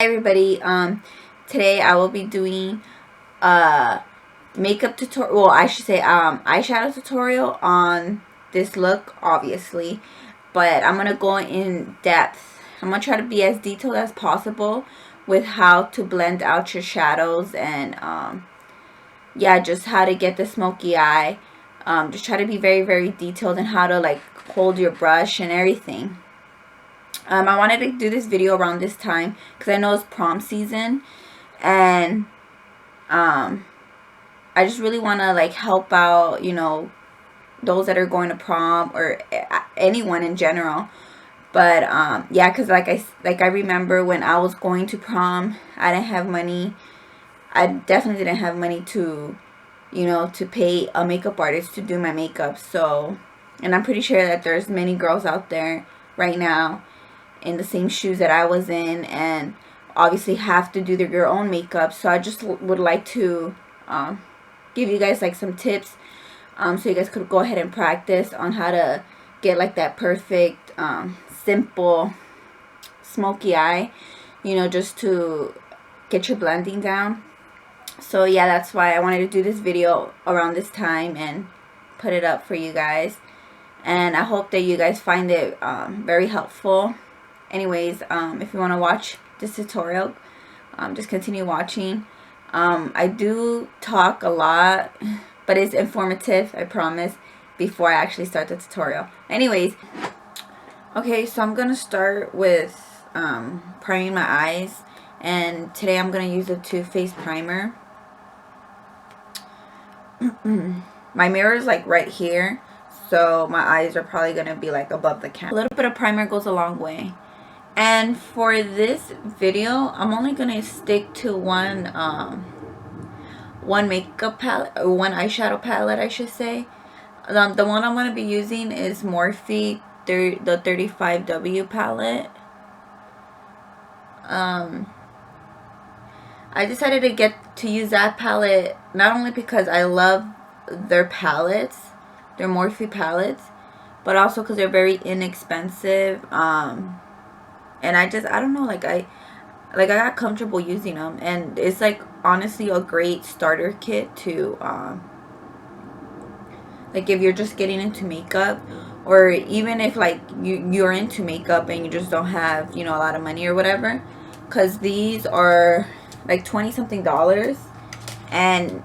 Hi everybody, today I will be doing a makeup tutorial, well I should say eyeshadow tutorial on this look, obviously, but I'm going to go in depth. I'm going to try to be as detailed as possible with how to blend out your shadows and yeah, just how to get the smoky eye. Just try to be very detailed in how to like hold your brush and everything. I wanted to do this video around this time because I know it's prom season, and I just really want to like help out, those that are going to prom or anyone in general. But yeah, because I remember when I was going to prom, I didn't have money. I definitely didn't have money to, to pay a makeup artist to do my makeup. So, and I'm pretty sure that there's many girls out there right now in the same shoes that I was in, and obviously have to do your own makeup. So I just would like to give you guys like some tips, so you guys could go ahead and practice on how to get like that perfect simple smoky eye, just to get your blending down. So yeah, that's why I wanted to do this video around this time and put it up for you guys, and I hope that you guys find it very helpful. Anyways, if you want to watch this tutorial, just continue watching. I do talk a lot, but it's informative, I promise, before I actually start the tutorial. Anyways, okay, so I'm going to start with priming my eyes, and today I'm going to use a Too Faced primer. My mirror is like right here, so my eyes are probably going to be like above the camera. A little bit of primer goes a long way. And for this video, I'm only going to stick to one makeup palette, or one eyeshadow palette, I should say. The one I'm going to be using is Morphe, the 35W palette. I decided to use that palette not only because I love their palettes, their Morphe palettes, but also because they're very inexpensive. And I don't know, I got comfortable using them, and it's like honestly a great starter kit to like if you're just getting into makeup, or even if like you're into makeup and you just don't have, a lot of money or whatever, because these are like $20 something, and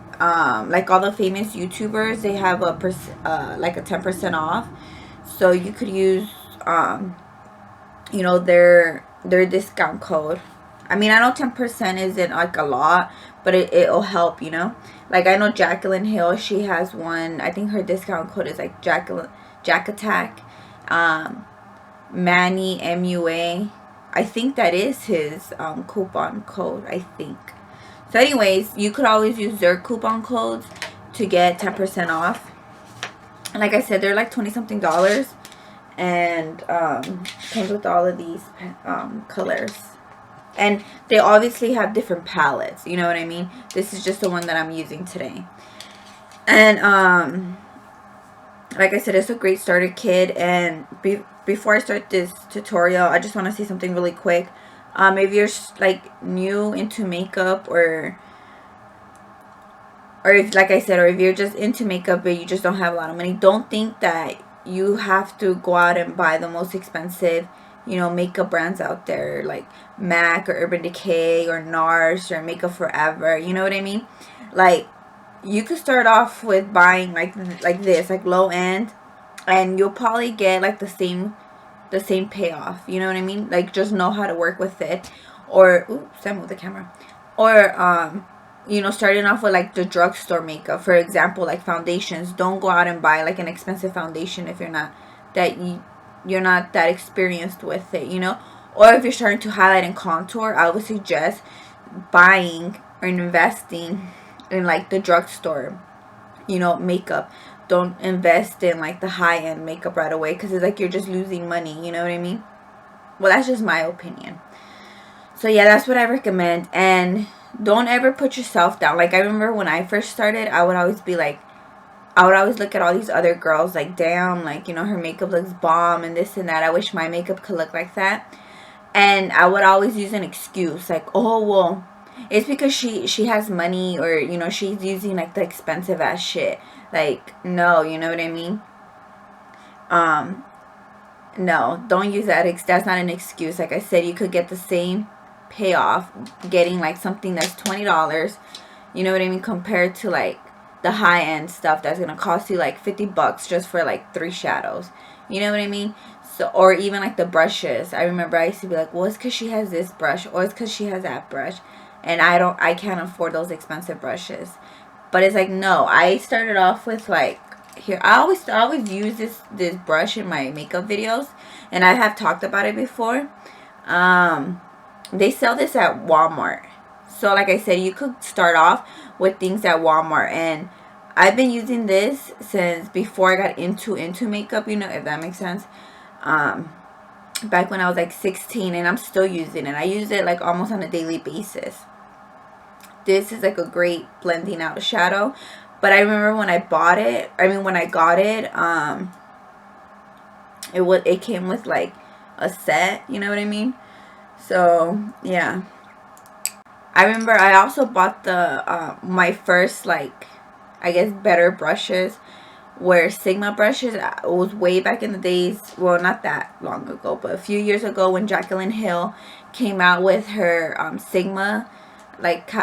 like all the famous YouTubers, they have like a 10% off, so you could use their discount code. I mean, I know 10% isn't like a lot, but it'll help, Like I know Jaclyn Hill, she has one. I think her discount code is like Jack Attack. Manny MUA, I think that is his coupon code, I think. So anyways, you could always use their coupon codes to get 10% off. And like I said, they're like $20 something, and comes with all of these colors, and they obviously have different palettes, you know what I mean. This is just the one that I'm using today, and like I said, it's a great starter kit. And before I start this tutorial, I just want to say something really quick. If you're like new into makeup, or if, like I said, or if you're just into makeup but you just don't have a lot of money, don't think that you have to go out and buy the most expensive, makeup brands out there, like MAC or Urban Decay or NARS or Makeup Forever, you know what I mean? Like, you could start off with buying like this, like low end, and you'll probably get like the same payoff, you know what I mean? Like, just know how to work with it. Or oops, I moved the camera. Or starting off with like the drugstore makeup, for example, like foundations. Don't go out and buy like an expensive foundation if you're not that experienced with it, Or if you're starting to highlight and contour, I would suggest buying or investing in like the drugstore, makeup. Don't invest in like the high-end makeup right away, because it's like you're just losing money, you know what I mean? Well, that's just my opinion. So yeah, that's what I recommend. And don't ever put yourself down. Like, I remember when I first started, I would always look at all these other girls like, damn, like, her makeup looks bomb and this and that. I wish my makeup could look like that. And I would always use an excuse like, oh well, it's because she has money, or you know, she's using like the expensive ass shit. Like, no, you know what I mean? Um, no, don't use that. That's not an excuse. Like I said, you could get the same payoff getting like something that's $20. You know what I mean? Compared to like the high end stuff that's gonna cost you like $50 just for like 3 shadows. You know what I mean? So, or even like the brushes. I remember I used to be like, well, it's because she has this brush, or it's because she has that brush, and I can't afford those expensive brushes. But it's like, no, I started off with like, here, I always use this brush in my makeup videos, and I have talked about it before. They sell this at Walmart. So like I said, you could start off with things at Walmart, and I've been using this since before I got into makeup, you know, if that makes sense. Back when I was like 16, and I'm still using it. I use it like almost on a daily basis. This is like a great blending out shadow. But I remember when I bought it, when I got it, it came with like a set, you know what I mean? So yeah, I remember I also bought the my first, like, I guess better brushes were Sigma brushes. It was way back in the days, well, not that long ago, but a few years ago, when Jaclyn Hill came out with her Sigma, like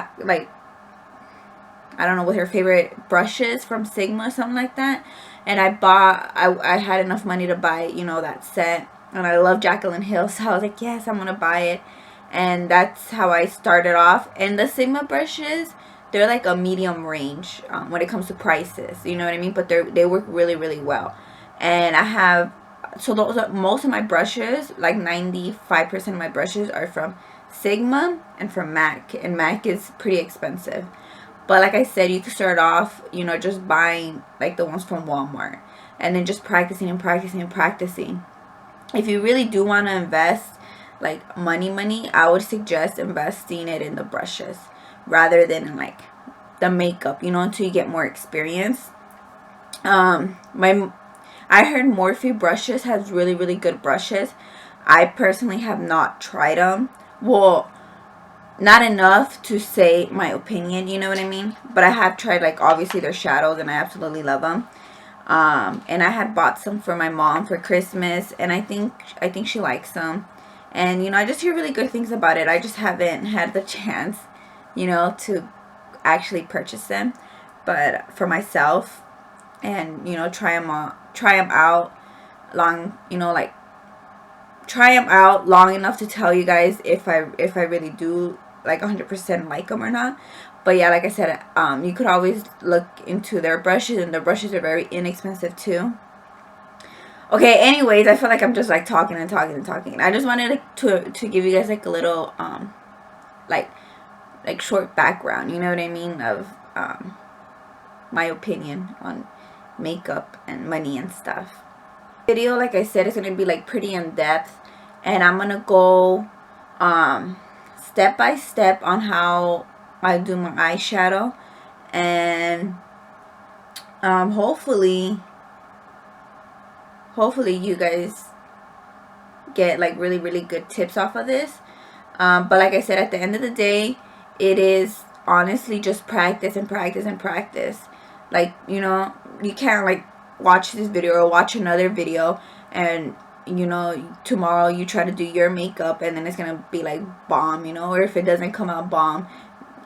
I don't know, with her favorite brushes from Sigma, something like that. And I had enough money to buy, you know, that set. And I love Jaclyn Hill, so I was like, yes, I'm going to buy it. And that's how I started off. And the Sigma brushes, they're like a medium range when it comes to prices. You know what I mean? But they work really, really well. And I have, so those are, most of my brushes, like 95% of my brushes are from Sigma and from MAC. And MAC is pretty expensive. But like I said, you can start off, you know, just buying like the ones from Walmart, and then just practicing and practicing and practicing. If you really do want to invest like money, I would suggest investing it in the brushes rather than in like the makeup, you know, until you get more experience. I heard Morphe brushes has really, really good brushes. I personally have not tried them. Well, not enough to say my opinion, you know what I mean? But I have tried, like, obviously their shadows, and I absolutely love them. And I had bought some for my mom for Christmas, and I think she likes them. And, you know, I just hear really good things about it. I just haven't had the chance, you know, to actually purchase them. But for myself, and, you know, try them out long, you know, like, try them out long enough to tell you guys if I really do like 100% like them or not. But yeah, like I said, you could always look into their brushes, and the brushes are very inexpensive too. Okay, anyways, I feel like I'm just like talking and talking and talking. I just wanted to give you guys like a little like short background, you know what I mean, of my opinion on makeup and money and stuff. Video, like I said, is going to be like pretty in depth, and I'm going to go step by step on how I do my eyeshadow, and hopefully you guys get like really, really good tips off of this. But like I said, at the end of the day, it is honestly just practice and practice and practice. Like, you know, you can't like watch this video or watch another video, and you know, tomorrow you try to do your makeup and then it's gonna be like bomb, you know. Or if it doesn't come out bomb,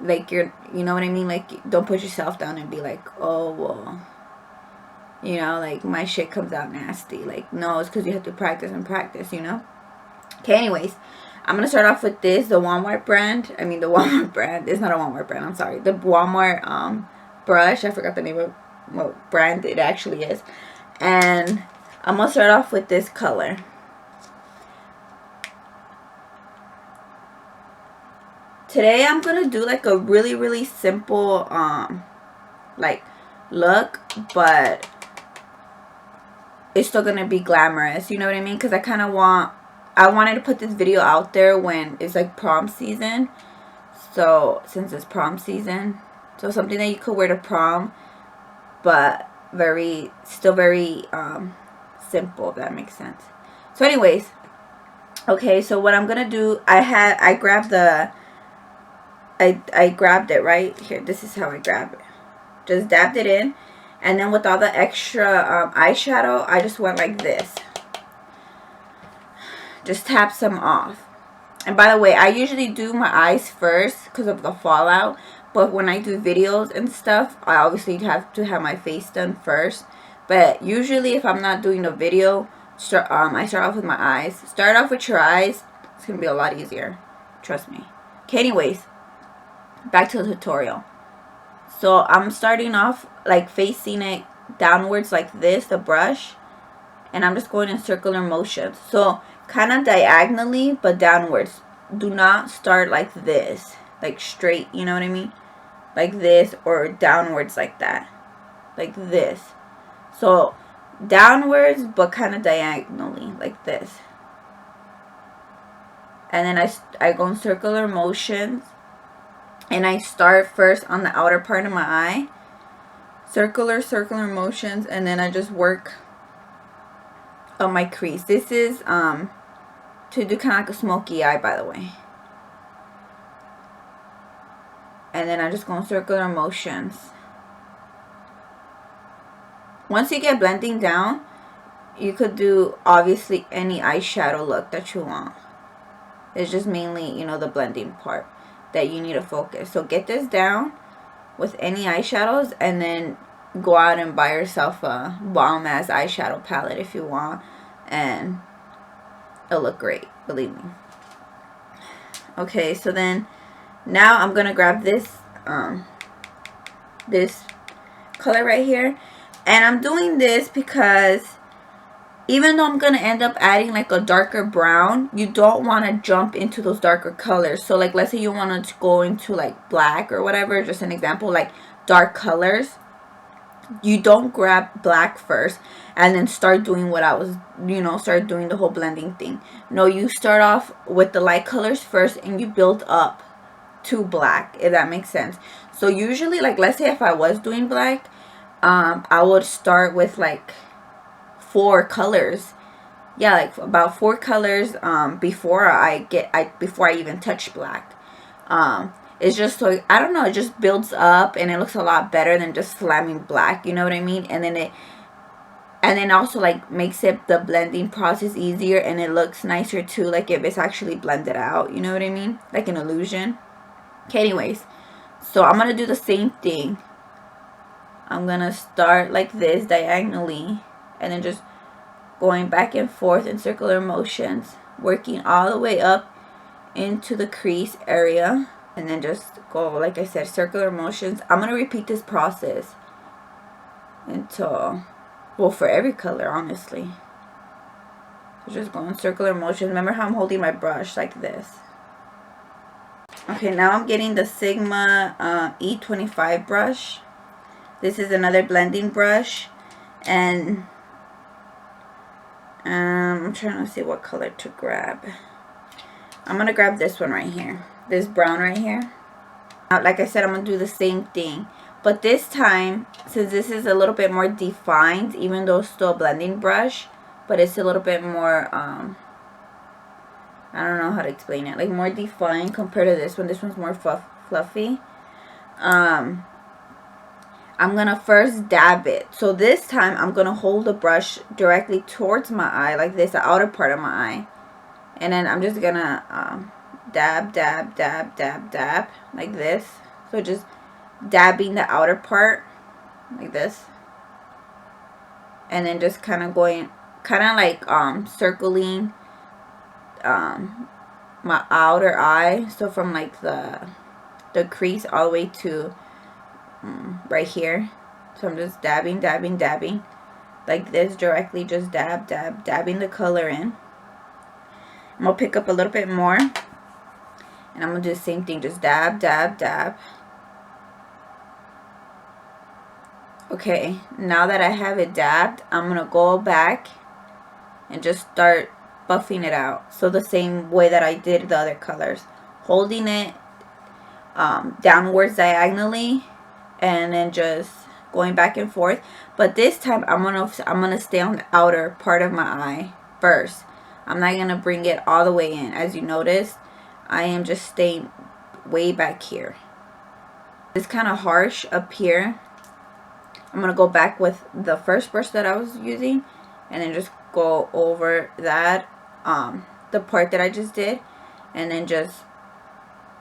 like, you know what I mean, like, don't put yourself down and be like, oh well, you know, like, my shit comes out nasty. Like, no, it's because you have to practice and practice, you know. Okay, anyways, I'm gonna start off with this, the Walmart brand. The Walmart brand, it's not a Walmart brand, I'm sorry, the Walmart brush. I forgot the name of what brand it actually is. And I'm gonna start off with this color. Today I'm gonna do like a really, really simple like look, but it's still gonna be glamorous, you know what I mean? Because I wanted to put this video out there when it's like prom season. So since it's prom season, so something that you could wear to prom, but still very simple, if that makes sense. So anyways, Okay, so what I'm gonna do, I grabbed I grabbed it right here. This is how I grab it. Just dabbed it in, and then with all the extra eyeshadow, I just went like this. Just tap some off. And by the way, I usually do my eyes first because of the fallout. But when I do videos and stuff, I obviously have to have my face done first. But usually if I'm not doing a video, I start off with my eyes. Start off with your eyes. It's going to be a lot easier. Trust me. Okay, anyways. Back to the tutorial. So I'm starting off like facing it downwards like this, the brush. And I'm just going in circular motions. So kind of diagonally, but downwards. Do not start like this. Like straight, you know what I mean? Like this, or downwards like that. Like this. So downwards, but kind of diagonally, like this. And then I go in circular motions. And I start first on the outer part of my eye. Circular motions. And then I just work on my crease. This is to do kind of like a smoky eye, by the way. And then I just go in circular motions. Once you get blending down, you could do obviously any eyeshadow look that you want. It's just mainly, you know, the blending part that you need to focus. So get this down with any eyeshadows, and then go out and buy yourself a bomb ass eyeshadow palette if you want, and it'll look great, believe me. Okay, so then now I'm gonna grab this this color right here, and I'm doing this because even though I'm gonna end up adding like a darker brown, you don't want to jump into those darker colors. So like, let's say you want to go into like black or whatever, just an example, like dark colors. You don't grab black first and then start doing what I was, you know, start doing the whole blending thing. No, you start off with the light colors first and you build up to black, if that makes sense. So usually, like, let's say if I was doing black, I would start with like 4 colors. Yeah, like about 4 colors before I even touch black. It's just so, I don't know, it just builds up and it looks a lot better than just slamming black, you know what I mean? And then also like makes it the blending process easier, and it looks nicer too, like if it's actually blended out, you know what I mean? Like an illusion. Okay, anyways, so I'm gonna do the same thing. I'm gonna start like this diagonally, and then just going back and forth in circular motions, working all the way up into the crease area, and then just go, like I said, circular motions. I'm going to repeat this process until, well, for every color, honestly. So just go in circular motions. Remember how I'm holding my brush like this. Okay, now I'm getting the Sigma E25 brush. This is another blending brush, and I'm trying to see what color to grab. I'm going to grab this one right here. This brown right here. Like I said, I'm going to do the same thing. But this time, since this is a little bit more defined, even though it's still a blending brush, but it's a little bit more, I don't know how to explain it. Like more defined compared to this one. This one's more fluffy. I'm going to first dab it. So this time, I'm going to hold the brush directly towards my eye, like this, the outer part of my eye. And then I'm just going to dab, dab, dab, dab, dab, like this. So just dabbing the outer part, like this. And then just kind of going, kind of like circling my outer eye. So from like the crease all the way to right here. So I'm just dabbing, dabbing, dabbing, like this, directly just dab, dab, dabbing the color in. I'm going to pick up a little bit more, and I'm going to do the same thing, just dab, dab, dab. Okay, now that I have it dabbed, I'm going to go back and just start buffing it out. So the same way that I did the other colors, holding it downwards diagonally, and then just going back and forth. But this time I'm gonna stay on the outer part of my eye first. I'm not going to bring it all the way in. As you notice, I am just staying way back here. It's kind of harsh up here. I'm going to go back with the first brush that I was using and then just go over that, the part that I just did, and then just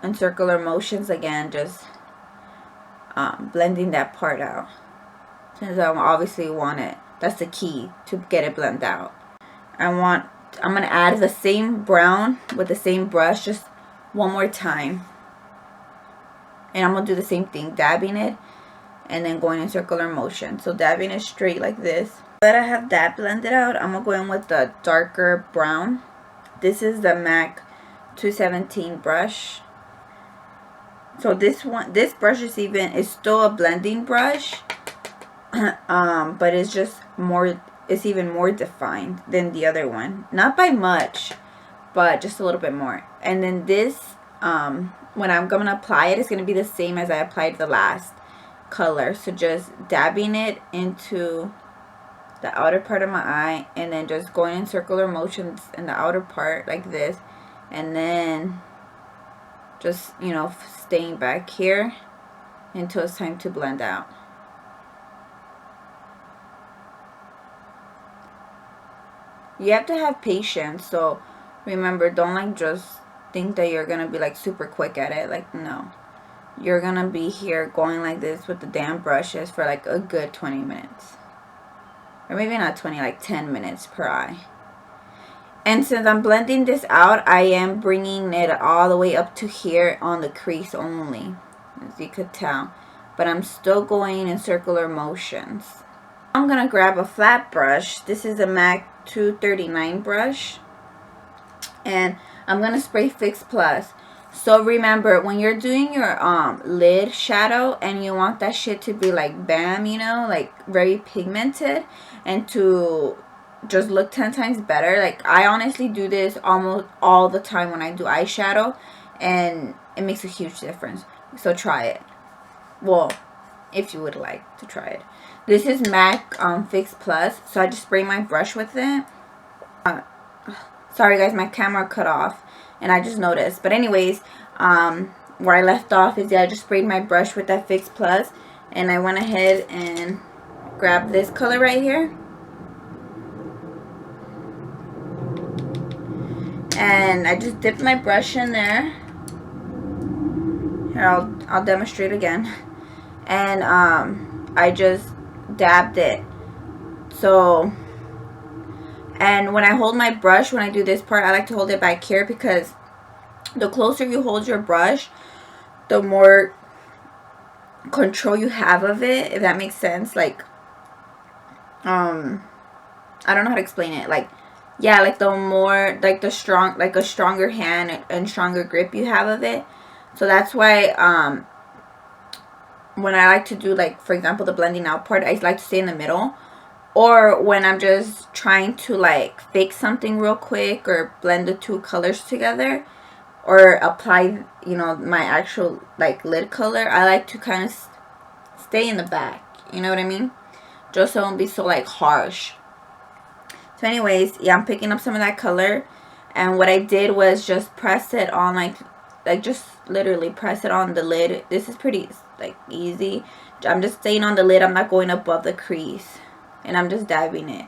in circular motions again, just blending that part out. Since I obviously want it, that's the key to get it blended out. I'm going to add the same brown with the same brush just one more time. And I'm going to do the same thing, dabbing it and then going in circular motion. So dabbing it straight like this. Now that I have that blended out, I'm going to go in with the darker brown. This is the MAC 217 brush. So this brush is still a blending brush. But it's just more, it's even more defined than the other one. Not by much, but just a little bit more. And then this, when I'm going to apply it, it's going to be the same as I applied the last color. So just dabbing it into the outer part of my eye and then just going in circular motions in the outer part like this. And then just, you know, staying back here until it's time to blend out. You have to have patience, so remember, don't like just think that you're gonna be like super quick at it. Like, no, you're gonna be here going like this with the damn brushes for like a good 20 minutes, or maybe not 20, like 10 minutes per eye. And since I'm blending this out, I am bringing it all the way up to here on the crease only, as you could tell, but I'm still going in circular motions. I'm gonna grab a flat brush. This is a MAC 239 brush, and I'm gonna spray Fix Plus. So remember, when you're doing your lid shadow and you want that shit to be like bam, you know, like very pigmented, and to just look 10 times better, like I honestly do this almost all the time when I do eyeshadow, and it makes a huge difference. So try it. Well, if you would like to try it. This is MAC Fix Plus, so I just spray my brush with it. Sorry guys, my camera cut off and I just noticed. But anyways, where I left off is, yeah, I just sprayed my brush with that Fix Plus, and I went ahead and grabbed this color right here. And I just dipped my brush in there. Here, I'll demonstrate again. And I just dabbed it. So, and when I hold my brush, when I do this part, I like to hold it back here, because the closer you hold your brush, the more control you have of it, if that makes sense. Like, I don't know how to explain it. Like, yeah, like the more, like a stronger hand and stronger grip you have of it. So that's why, when I like to do, like, for example, the blending out part, I like to stay in the middle. Or when I'm just trying to, like, fake something real quick, or blend the two colors together, or apply, you know, my actual, like, lid color, I like to kind of stay in the back. You know what I mean? Just so it won't be so, like, harsh. So anyways, yeah, I'm picking up some of that color. And what I did was just press it on, like just literally press it on the lid. This is pretty, like, easy. I'm just staying on the lid. I'm not going above the crease. And I'm just dabbing it.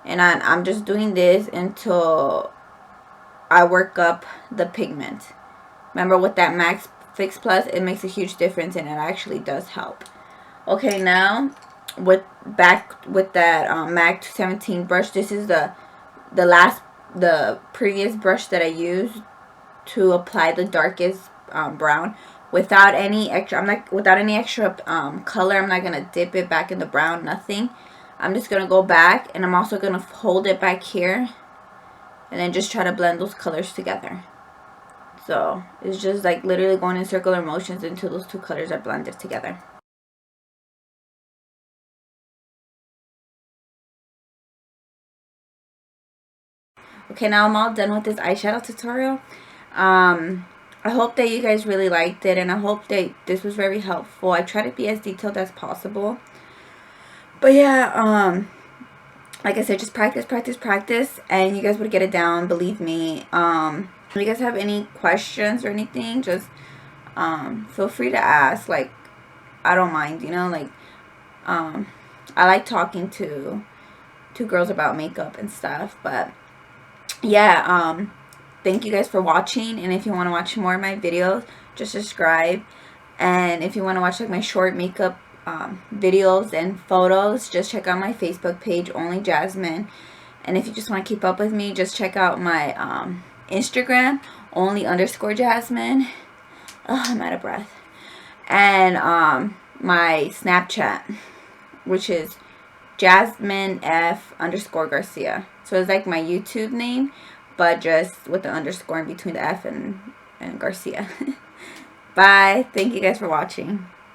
And I'm just doing this until I work up the pigment. Remember, with that MAC Fix Plus, it makes a huge difference, and it actually does help. Okay, now with that MAC 217 brush, this is the previous brush that I used to apply the darkest brown. Without any extra color, I'm not gonna dip it back in the brown, nothing. I'm just gonna go back, and I'm also gonna hold it back here, and then just try to blend those colors together. So it's just like literally going in circular motions until those two colors are blended together. Okay, now I'm all done with this eyeshadow tutorial. I hope that you guys really liked it, and I hope that this was very helpful. I try to be as detailed as possible. But yeah, like I said, just practice, practice, practice, and you guys would get it down, believe me. If you guys have any questions or anything, just feel free to ask. Like, I don't mind, you know, like, I like talking to girls about makeup and stuff. But yeah, thank you guys for watching, and if you want to watch more of my videos, just subscribe. And if you want to watch like my short makeup videos and photos, just check out my Facebook page, Only Jasmine. And if you just want to keep up with me, just check out my Instagram, Only_Jasmine. I'm out of breath. And my Snapchat, which is JasmineF_Garcia. So it's like my YouTube name, but just with the underscore in between the F and Garcia. Bye. Thank you guys for watching.